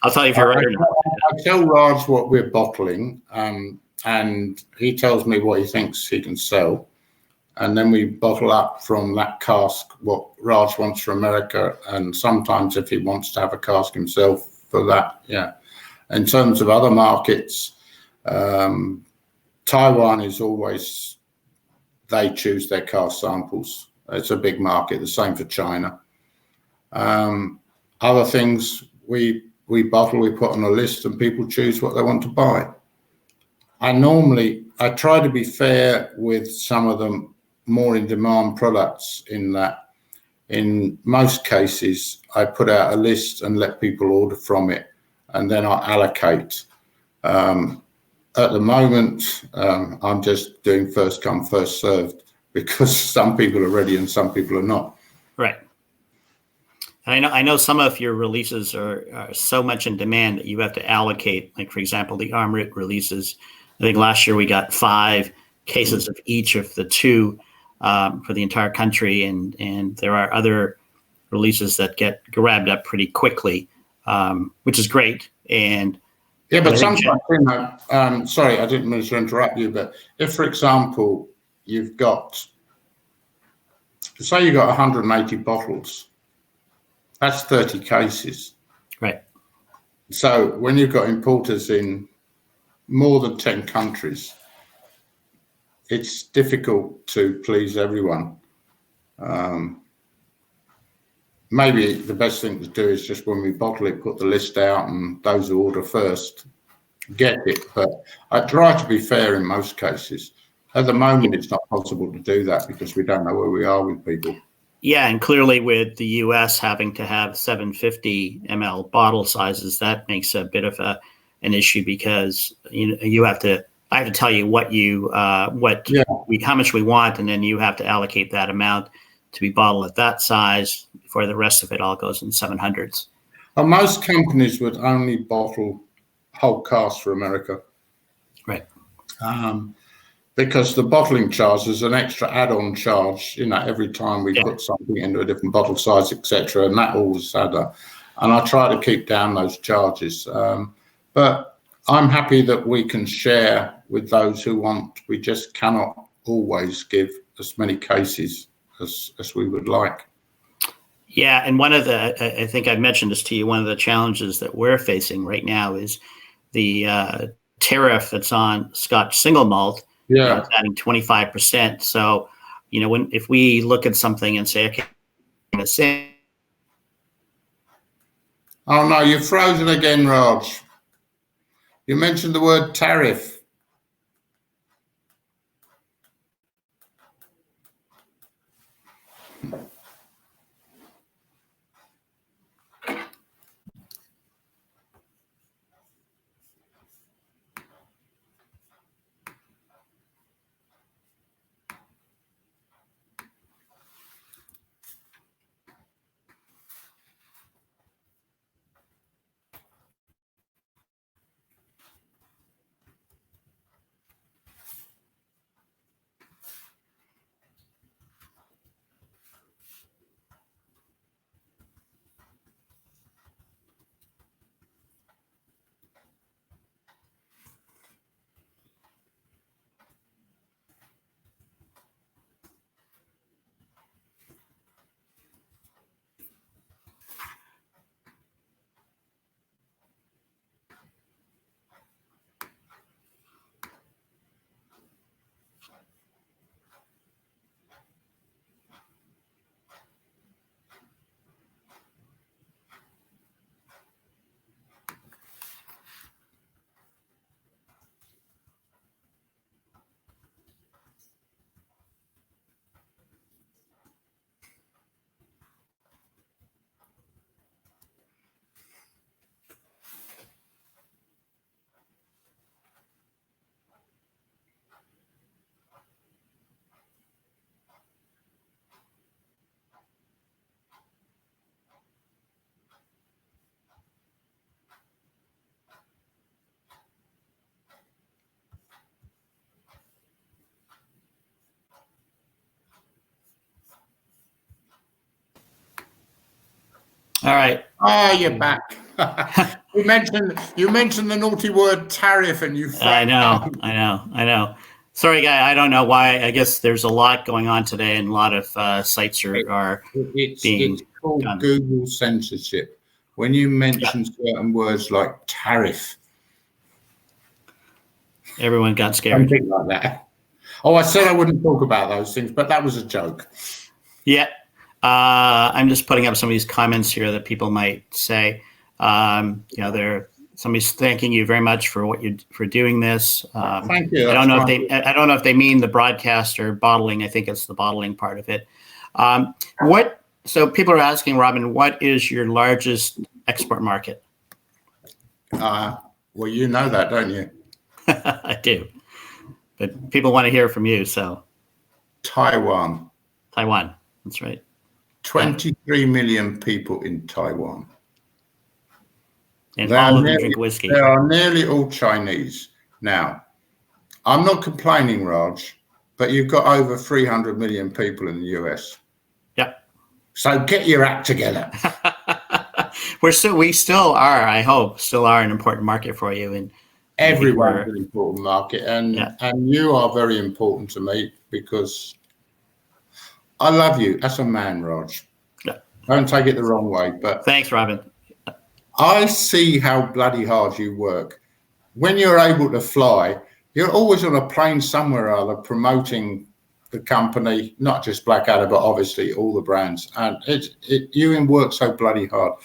I'll tell you if you're right or not. I tell Raj what we're bottling, and he tells me what he thinks he can sell. And then we bottle up from that cask what Raj wants for America, and sometimes if he wants to have a cask himself for that, In terms of other markets, Taiwan is always, they choose their cask samples. It's a big market, the same for China. Other things we bottle, we put on a list, and people choose what they want to buy. I try to be fair with some of them more in demand products, in that in most cases I put out a list and let people order from it, and then I allocate. At the moment, I'm just doing first come, first served, because some people are ready and some people are not. Right. And I know some of your releases are so much in demand that you have to allocate, like, for example, the arm root releases. I think last year we got 5 cases of each of the 2 for the entire country, and there are other releases that get grabbed up pretty quickly, which is great. And but sometimes, sorry, I didn't mean to interrupt you, but if, for example, you've got, say you got 180 bottles, that's 30 cases. Right. So when you've got importers in more than 10 countries, it's difficult to please everyone. Maybe the best thing to do is just when we bottle it, put the list out, and those who order first get it. But I try to be fair in most cases. At the moment, it's not possible to do that because we don't know where we are with people. Yeah, and clearly with the U.S. having to have 750 ml bottle sizes, that makes a bit of an issue, because you have to. I have to tell you how much we want, and then you have to allocate that amount to be bottled at that size before the rest of it all goes in 700s. Well, most companies would only bottle whole casks for America. Right. Because the bottling charge is an extra add-on charge, every time we put something into a different bottle size, etc., and that always adds up. And I try to keep down those charges. But I'm happy that we can share with those who want. We just cannot always give as many cases as we would like. Yeah, and one of the, I think I mentioned this to you, one of the challenges that we're facing right now is the tariff that's on Scotch single malt. Yeah, it's adding 25%. So, if we look at something and say, okay, Oh no, you're frozen again, Raj. You mentioned the word tariff. All right. Oh, you're back. you mentioned the naughty word tariff, and you. I know. Sorry, guy. I don't know why. I guess there's a lot going on today, and a lot of sites are being. It's called done. Google censorship. When you mention certain words like tariff, everyone got scared. Something like that. Oh, I said I wouldn't talk about those things, but that was a joke. Yeah. I'm just putting up some of these comments here that people might say. Somebody's thanking you very much for doing this. Thank you. I don't know if they mean the broadcast or bottling. I think it's the bottling part of it. So people are asking, Robin, what is your largest export market? Well, you know that, don't you? I do, but people want to hear from you. So Taiwan. That's right. 23 million people in Taiwan. And all of them drink whiskey. They are nearly all Chinese. Now, I'm not complaining, Raj, but you've got over 300 million people in the US. Yep. So get your act together. we still are, I hope, an important market for you. And everyone's an important market. And you are very important to me because I love you as a man, Raj. Yeah. Don't take it the wrong way, but thanks, Robin. I see how bloody hard you work. When you're able to fly, you're always on a plane somewhere or other promoting the company, not just Blackadder, but obviously all the brands. And you work so bloody hard.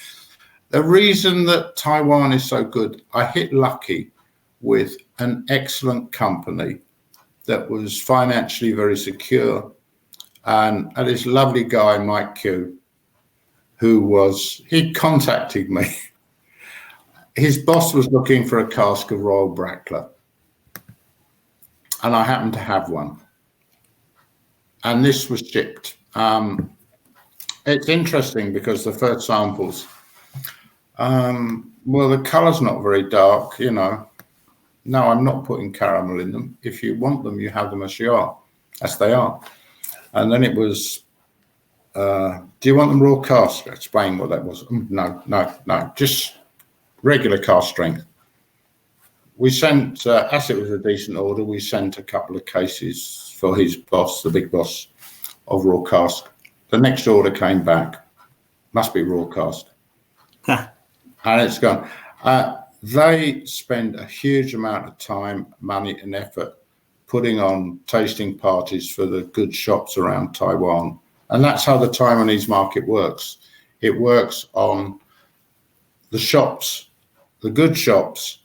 The reason that Taiwan is so good, I hit lucky with an excellent company that was financially very secure. And this lovely guy, Mike Q, he contacted me. His boss was looking for a cask of Royal Brackler. And I happened to have one. And this was shipped. It's interesting because the first samples, the color's not very dark, you know. No, I'm not putting caramel in them. If you want them, you have them as they are. And then it was, do you want them raw cask? Explain what that was. No, just regular cask strength. We sent, as it was a decent order, we sent a couple of cases for his boss, the big boss of raw cask. The next order came back, must be raw cask. And it's gone. They spend a huge amount of time, money and effort putting on tasting parties for the good shops around Taiwan. And that's how the Taiwanese market works. It works on the shops, the good shops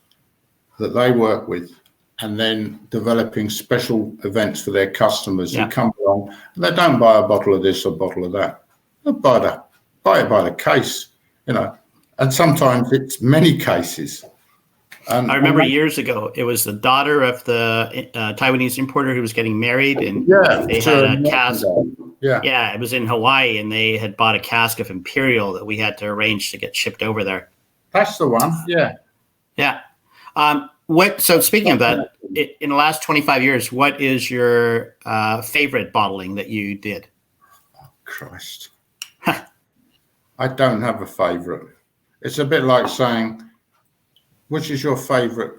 that they work with, and then developing special events for their customers who come along. And they don't buy a bottle of this or a bottle of that. They buy it by the case, and sometimes it's many cases. I remember years ago, it was the daughter of the Taiwanese importer who was getting married, and they had a cask. Yeah, it was in Hawaii, and they had bought a cask of Imperial that we had to arrange to get shipped over there. That's the one. Yeah. Yeah. So speaking of that, in the last 25 years, what is your favorite bottling that you did? Oh, Christ. I don't have a favorite. It's a bit like saying, which is your favorite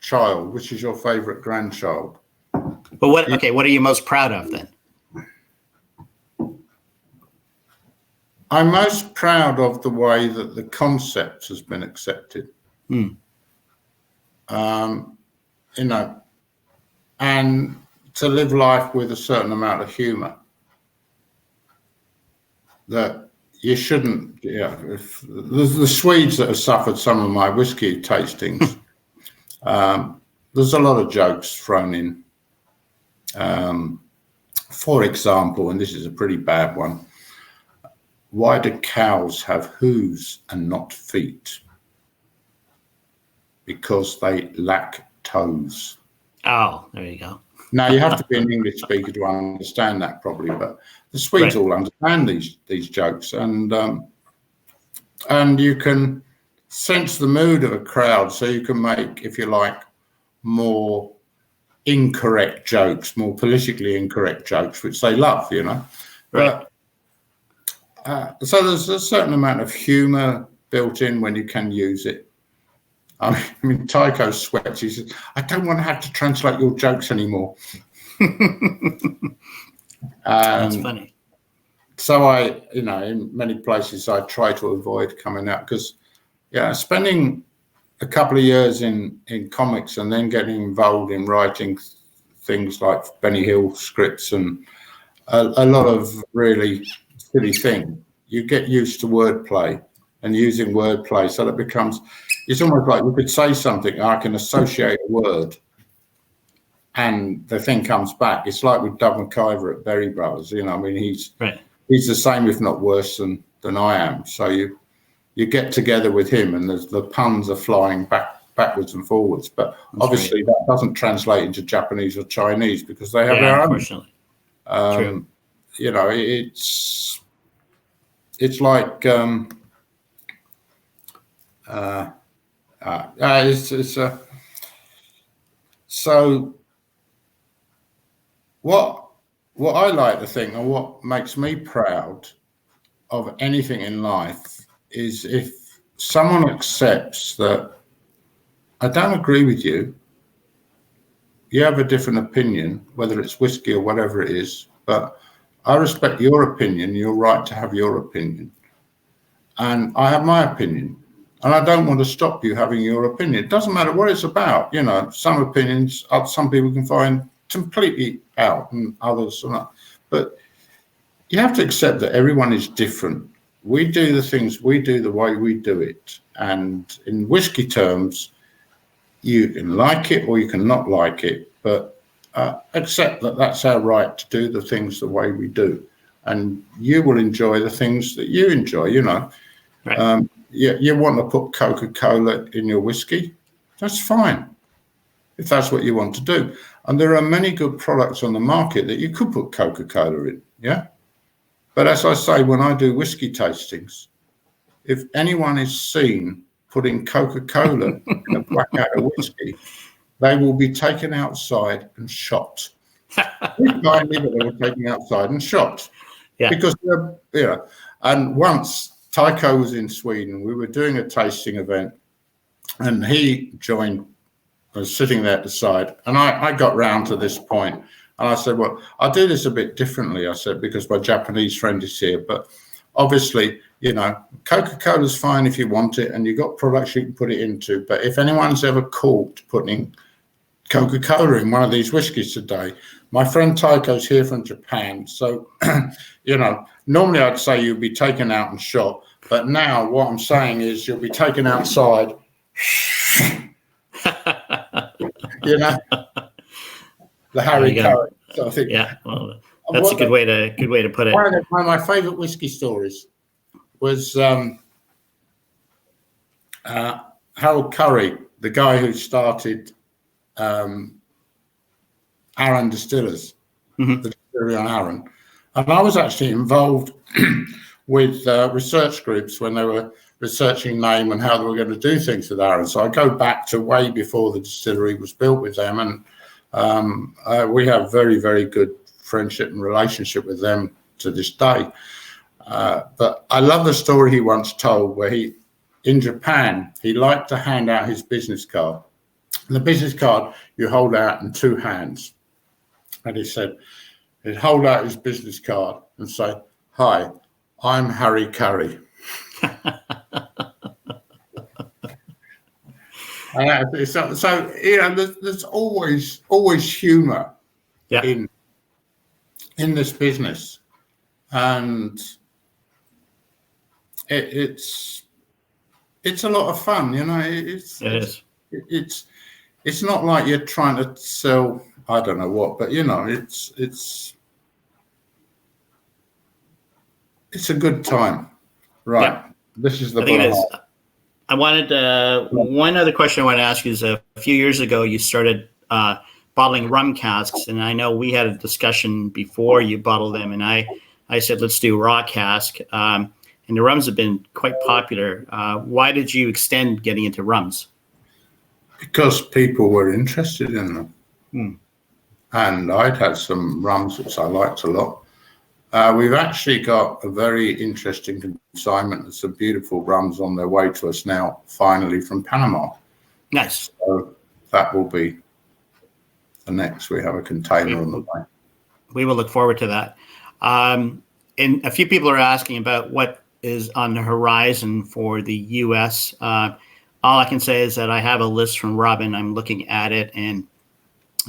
child? Which is your favorite grandchild? But what are you most proud of then? I'm most proud of the way that the concept has been accepted. And to live life with a certain amount of humor. That you shouldn't, if the Swedes that have suffered some of my whiskey tastings, there's a lot of jokes thrown in. For example, and this is a pretty bad one, why do cows have hooves and not feet? Because they lack toes. Oh, there you go. Now, you have to be an English speaker to understand that probably, but the Swedes all understand these jokes, and you can sense the mood of a crowd, so you can make, if you like, more incorrect jokes, more politically incorrect jokes, which they love, But, so there's a certain amount of humour built in when you can use it. I mean, Tycho sweats. He says, I don't want to have to translate your jokes anymore. That's funny. So in many places, I try to avoid coming out because, spending a couple of years in comics and then getting involved in writing things like Benny Hill scripts and a lot of really silly things, you get used to wordplay and using wordplay. So that becomes, it's almost like you could say something, I can associate a word, and the thing comes back. It's like with Doug McIver at Berry Brothers. He's the same, if not worse than I am. So you get together with him, and the puns are flying backwards and forwards. But obviously that doesn't translate into Japanese or Chinese because they have their own. Unfortunately, true. It's like. So what I like to think, and what makes me proud of anything in life, is if someone accepts that I don't agree with you, you have a different opinion, whether it's whiskey or whatever it is, but I respect your opinion, you're right to have your opinion, and I have my opinion. And I don't want to stop you having your opinion. It doesn't matter what it's about. Some opinions, some people can find completely out and others are not. But you have to accept that everyone is different. We do the things we do the way we do it. And in whiskey terms, you can like it or you can not like it, but accept that that's our right to do the things the way we do. And you will enjoy the things that you enjoy, Right. You want to put Coca-Cola in your whiskey, that's fine, if that's what you want to do. And there are many good products on the market that you could put Coca-Cola in, yeah? But as I say, when I do whiskey tastings, if anyone is seen putting Coca-Cola in a Blackadder whiskey, they will be taken outside and shot. Kindly, but they were taken outside and shot. Yeah. Because, and once Tycho was in Sweden, we were doing a tasting event, and he joined, was sitting there at the side, and I got round to this point, and I said, well, I'll do this a bit differently, I said, because my Japanese friend is here, but obviously, Coca-Cola's fine if you want it, and you've got products you can put it into, but if anyone's ever caught putting Coca-Cola in one of these whiskies today, my friend Tycho's here from Japan, so, normally I'd say you'd be taken out and shot, But now what I'm saying is you'll be taken outside, you know, the Harry Curry sort of thing. Yeah, well, that's a good way to put it. One of my favourite whiskey stories was Harold Curry, the guy who started Arran Distillers, the distillery on Arran. And I was actually involved with research groups when they were researching name and how they were going to do things with Arran. So I go back to way before the distillery was built with them, and we have very, very good friendship and relationship with them to this day. But I love the story he once told where in Japan, he liked to hand out his business card. And the business card you hold out in two hands. And he said, he'd hold out his business card and say, "Hi, I'm Harry Curry." So you know, there's always humour in this business, and it's a lot of fun. You know, it's not like you're trying to sell I don't know what, but you know, it's a good time, right? Yeah. This is the. I wanted one other question I want to ask you is a few years ago you started bottling rum casks, and I know we had a discussion before you bottled them, and I said let's do raw cask, and the rums have been quite popular. Why did you extend getting into rums? Because people were interested in them. And I'd had some rums which I liked a lot. We've actually got a very interesting consignment of some beautiful rums on their way to us now, finally from Panama. Nice. So that will be the next. We have a container on the way. We will look forward to that. And a few people are asking about what is on the horizon for the U.S. All I can say is that I have a list from Robin. I'm looking at it, and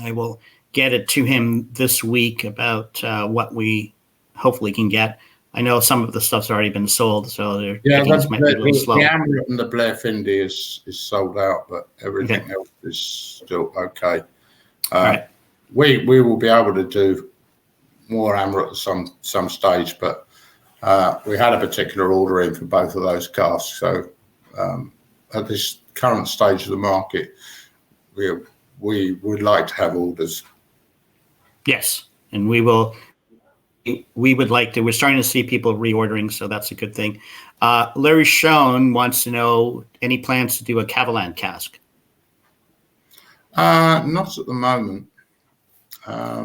I will get it to him this week about what we hopefully can get. I know some of the stuff's already been sold, so their pickings might be a little slow. The Amrit and the Blair Findy is sold out, but everything else is still okay. Right. We will be able to do more Amrit at some stage, but we had a particular order in for both of those casks. So at this current stage of the market, we would like to have orders. Yes, and we would like to. We're starting to see people reordering, so that's a good thing. Larry Schoen wants to know any plans to do a Cavalan cask. Not at the moment. I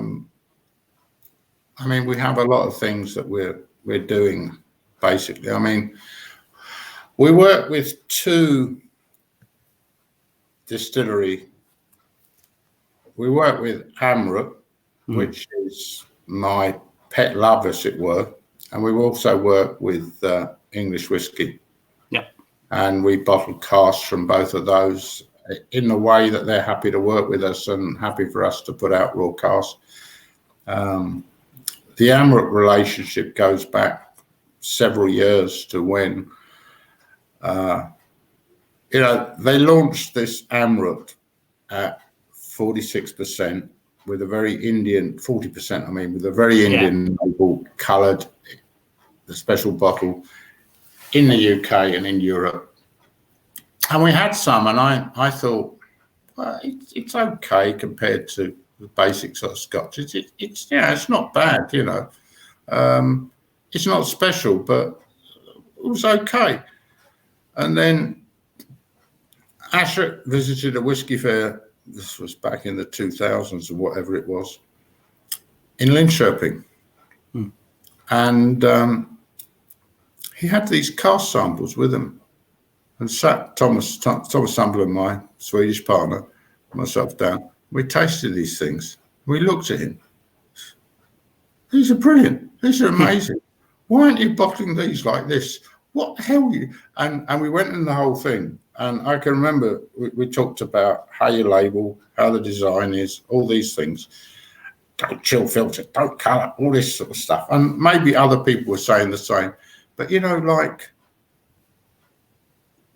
mean, we have a lot of things that we're doing, basically. I mean, we work with two distillery. We work with Amrit, which is my pet love, as it were, and we also work with English whiskey. Yeah, and we bottle casks from both of those in the way that they're happy to work with us and happy for us to put out raw casks. The Amrit relationship goes back several years to when they launched this Amrit at 46%. With a very Indian 40%, I mean, with a very Indian label, coloured, the special bottle in the UK and in Europe. And we had some, and I thought, well, it's okay compared to the basic sort of Scotch. It's not bad, you know. It's not special, but it was okay. And then Ashok visited a whiskey fair. This was back in the 2000s or whatever it was, in Linköping. And he had these cask samples with him, and sat Thomas Sunderland, my Swedish partner, myself down. We tasted these things. We looked at him. These are brilliant. These are amazing. Why aren't you bottling these like this? What the hell are you? And we went in the whole thing. And I can remember we talked about how you label, how the design is, all these things. Don't chill filter, don't colour, all this sort of stuff. And maybe other people were saying the same. But, you know, like,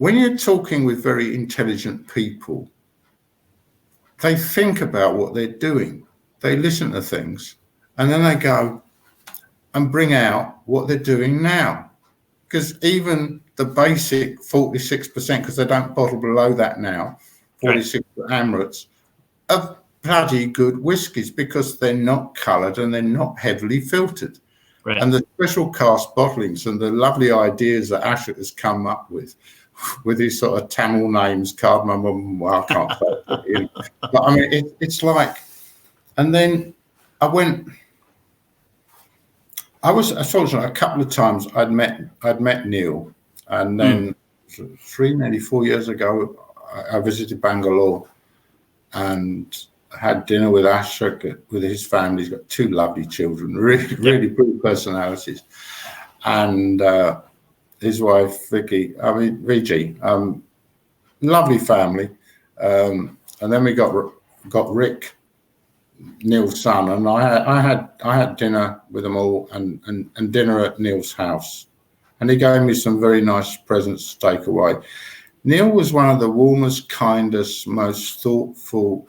when you're talking with very intelligent people, they think about what they're doing. They listen to things, and then they go and bring out what they're doing now. Because even the basic 46%, because they don't bottle below that now, 46 Amrits, are bloody good whiskies because they're not coloured and they're not heavily filtered. Right. And the special cast bottlings and the lovely ideas that Ashok has come up with his sort of Tamil names, cardamom, well, I can't say it, but, you know. But I mean, it's like, and then I was fortunate a couple of times I'd met Neil, and then nearly 4 years ago, I visited Bangalore and had dinner with Ashok, with his family. He's got two lovely children, really good personalities, and his wife Viji, lovely family, and then we got Rick, Neil's son, and I had dinner with them all, and dinner at Neil's house, and he gave me some very nice presents to take away. Neil was one of the warmest, kindest, most thoughtful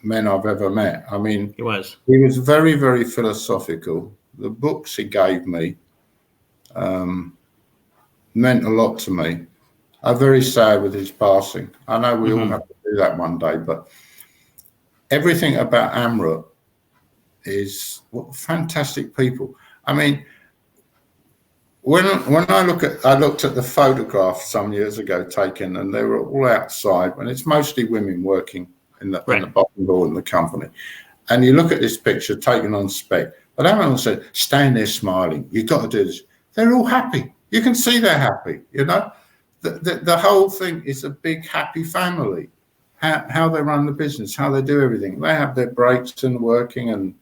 men I've ever met. I mean, he was very, very philosophical. The books he gave me meant a lot to me. I'm very sad with his passing. I know we all have to do that one day, but everything about Amrut is what fantastic people. I mean, when I looked at the photograph some years ago taken, and they were all outside, and it's mostly women working in the bottom hall in the company. And you look at this picture taken on spec, but everyone said, stand there smiling. You've got to do this. They're all happy. You can see they're happy, you know. The whole thing is a big happy family. How they run the business, how they do everything. They have their breaks and working, and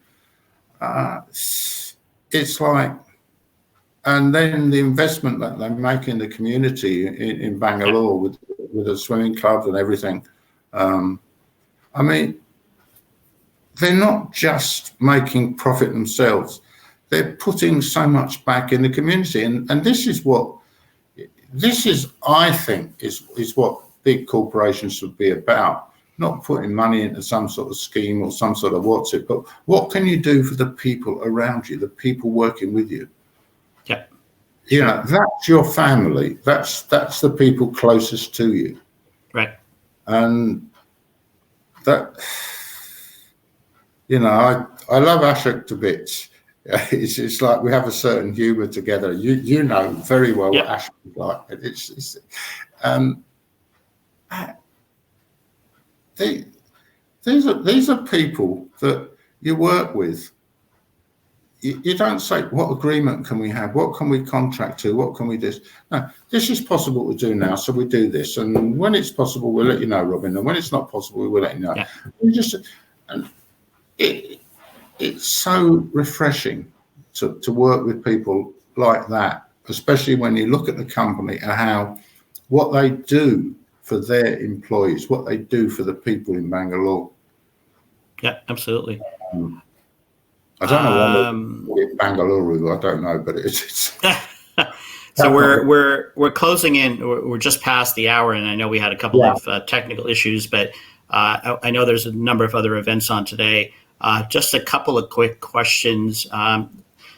it's like, and then the investment that they make in the community in Bangalore with the swimming clubs and everything. I mean, they're not just making profit themselves. They're putting so much back in the community. And this is, I think, is what big corporations should be about. Not putting money into some sort of scheme or some sort of but what can you do for the people around you, the people working with you? Yeah. You know, that's your family. That's the people closest to you. Right. And that, you know, I love Ashok to bits. It's like we have a certain humour together. You know very well what Ashok is like. These are people that you work with. You don't say, what agreement can we have? What can we contract to? What can we do? No, this is possible to do now, so we do this. And when it's possible, we'll let you know, Robin. And when it's not possible, we will let you know. Yeah. It's so refreshing to work with people like that, especially when you look at the company and what they do for their employees, what they do for the people in Bangalore. Yeah, absolutely. I don't know why Bangalore. I don't know, but it's. So we're closing in. We're just past the hour, and I know we had a couple of technical issues, but I know there's a number of other events on today. Just a couple of quick questions.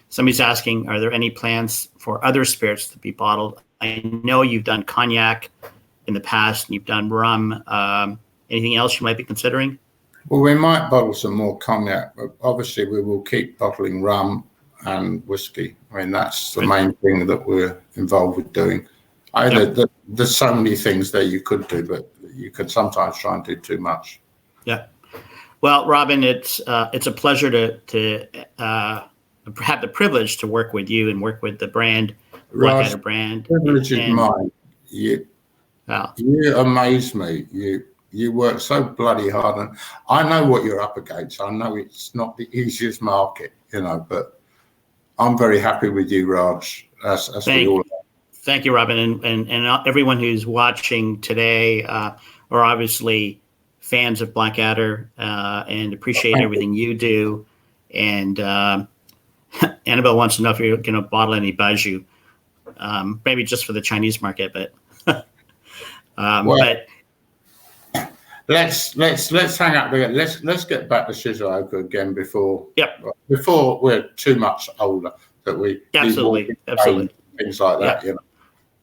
Somebody's asking, are there any plans for other spirits to be bottled? I know you've done cognac in the past, and you've done rum. Anything else you might be considering? Well, we might bottle some more cognac, but obviously we will keep bottling rum and whiskey. I mean, that's the main thing that we're involved with doing. There's so many things that you could do, but you could sometimes try and do too much. Yeah. Well, Robin, it's a pleasure to have the privilege to work with you and work with the brand, Blackadder brand. The privilege is mine. You amaze me. You work so bloody hard, and I know what you're up against. I know it's not the easiest market, you know, but I'm very happy with you, Raj. As we all are. Thank you, Robin, and everyone who's watching today are obviously fans of Blackadder and appreciate everything you do. And Annabelle wants to know if you're going to bottle any baijiu, maybe just for the Chinese market, but. But let's hang up there. Let's get back to Shizuoka again before we're too much older that we absolutely things like that. You know.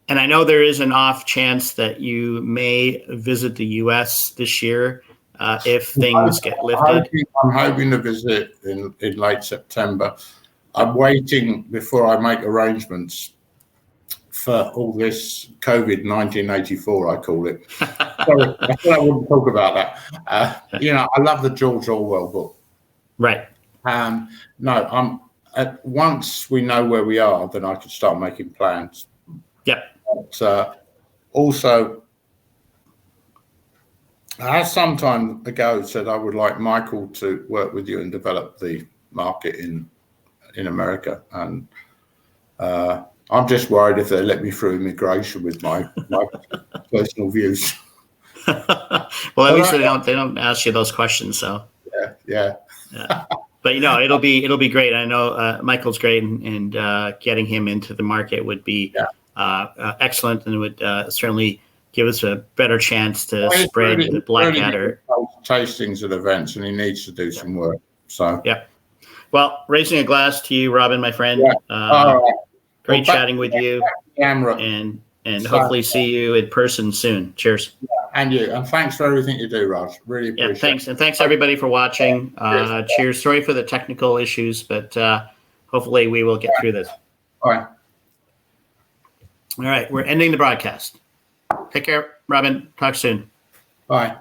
And I know there is an off chance that you may visit the U.S. this year if things get lifted. I'm hoping to visit in late September. I'm waiting before I make arrangements for all this COVID 1984, I call it. Sorry, I thought I wouldn't talk about that. I love the George Orwell book. Right. No, once we know where we are, then I can start making plans. Yep. But also, I some time ago said I would like Michael to work with you and develop the market in America, and I'm just worried if they let me through immigration with my personal views. Well, at least they don't ask you those questions. So yeah. But it'll be great. I know Michael's great, and getting him into the market would be excellent, and would certainly give us a better chance to spread the Blackadder. Tastings at events, and he needs to do some work. So well, raising a glass to you, Robin, my friend. Great chatting with you, and hopefully see you in person soon. Cheers. And you, and thanks for everything you do, Raj. Really appreciate it. Thanks, and thanks everybody for watching. Cheers. Sorry for the technical issues, but hopefully we will get through this. All right, we're ending the broadcast. Take care, Robin. Talk soon. Bye.